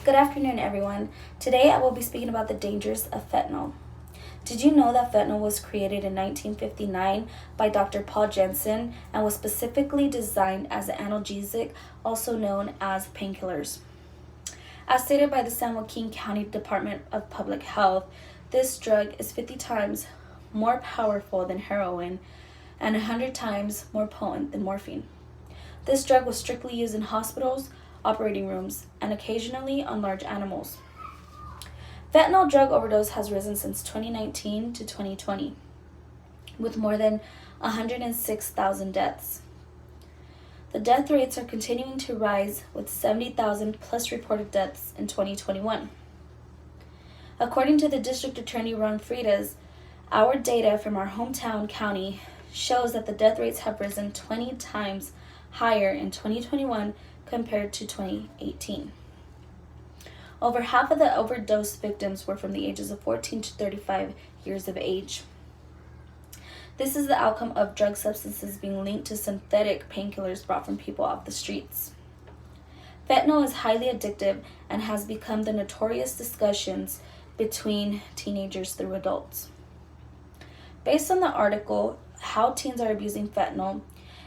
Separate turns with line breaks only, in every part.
Good afternoon, everyone. Today I will be speaking about the dangers of fentanyl. Did you know that fentanyl was created in 1959 by Dr. Paul Jensen and was specifically designed as an analgesic, also known as painkillers? As stated by the San Joaquin County Department of Public Health, this drug is 50 times more powerful than heroin and 100 times more potent than morphine. This drug was strictly used in hospitals, operating rooms, and occasionally on large animals. Fentanyl drug overdose has risen since 2019 to 2020, with more than 106,000 deaths. The death rates are continuing to rise, with 70,000 plus reported deaths in 2021. According to the District Attorney Ron Fridas, our data from our hometown county shows that the death rates have risen 20 times higher in 2021 compared to 2018. Over half of the overdose victims were from the ages of 14 to 35 years of age. This is the outcome of drug substances being linked to synthetic painkillers brought from people off the streets. Fentanyl is highly addictive and has become the notorious discussions between teenagers through adults. Based on the article, How Teens Are Abusing Fentanyl,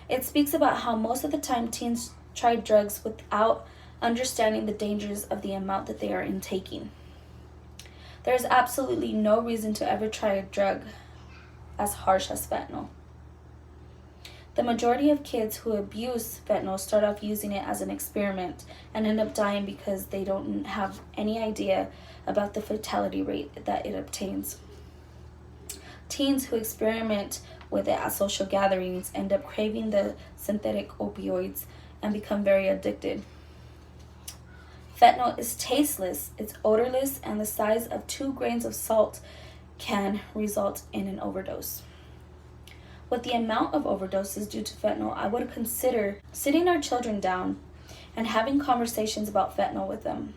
it speaks about how most of the time teens try drugs without understanding the dangers of the amount that they are intaking. There is absolutely no reason to ever try a drug as harsh as fentanyl. The majority of kids who abuse fentanyl start off using it as an experiment and end up dying because they don't have any idea about the fatality rate that it obtains. Teens who experiment with it at social gatherings end up craving the synthetic opioids and become very addicted. Fentanyl is tasteless, it's odorless, and the size of 2 grains of salt can result in an overdose. With the amount of overdoses due to fentanyl, I would consider sitting our children down and having conversations about fentanyl with them.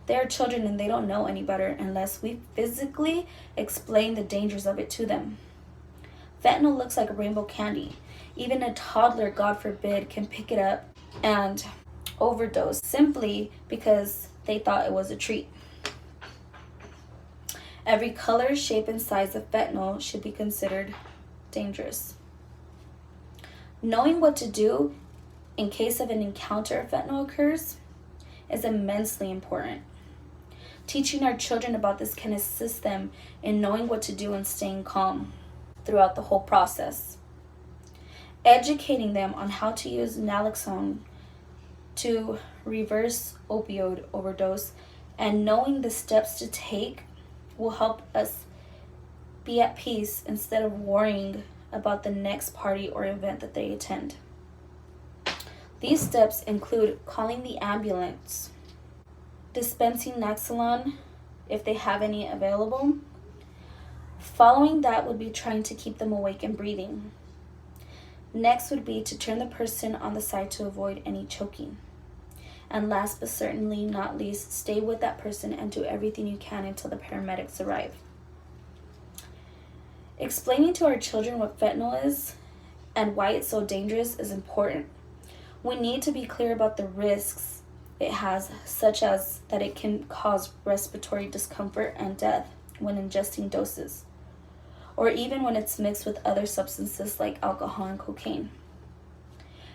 They are children and they don't know any better unless we physically explain the dangers of it to them. Fentanyl looks like rainbow candy. Even a toddler, God forbid, can pick it up and overdose simply because they thought it was a treat. Every color, shape, and size of fentanyl should be considered dangerous. Knowing what to do in case of an encounter of fentanyl occurs is immensely important. Teaching our children about this can assist them in knowing what to do and staying calm throughout the whole process. Educating them on how to use naloxone to reverse opioid overdose and knowing the steps to take will help us be at peace instead of worrying about the next party or event that they attend. These steps include calling the ambulance, dispensing Naxalon if they have any available. Following that would be trying to keep them awake and breathing. Next would be to turn the person on the side to avoid any choking. And last but certainly not least, stay with that person and do everything you can until the paramedics arrive. Explaining to our children what fentanyl is and why it's so dangerous is important. We need to be clear about the risks it has, such as that it can cause respiratory discomfort and death when ingesting doses, or even when it's mixed with other substances like alcohol and cocaine.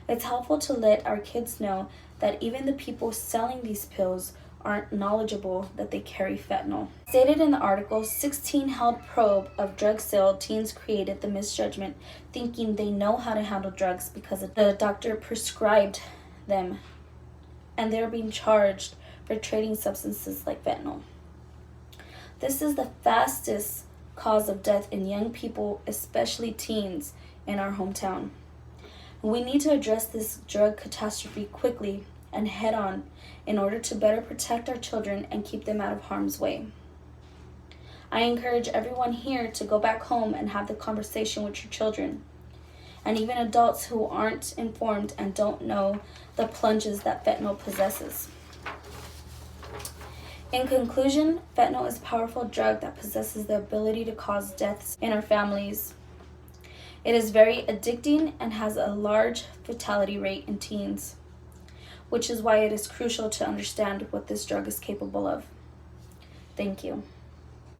It's helpful to let our kids know that even the people selling these pills aren't knowledgeable that they carry fentanyl. Stated in the article, 16 held probe of drug sale teens created the misjudgment thinking they know how to handle drugs because the doctor prescribed them, and they're being charged for trading substances like fentanyl. This is the fastest cause of death in young people, especially teens, in our hometown. We need to address this drug catastrophe quickly and head on in order to better protect our children and keep them out of harm's way. I encourage everyone here to go back home and have the conversation with your children, and even adults who aren't informed and don't know the plunges that fentanyl possesses. In conclusion, fentanyl is a powerful drug that possesses the ability to cause deaths in our families. It is very addicting and has a large fatality rate in teens. which is why it is crucial to understand what this drug is capable of. Thank you.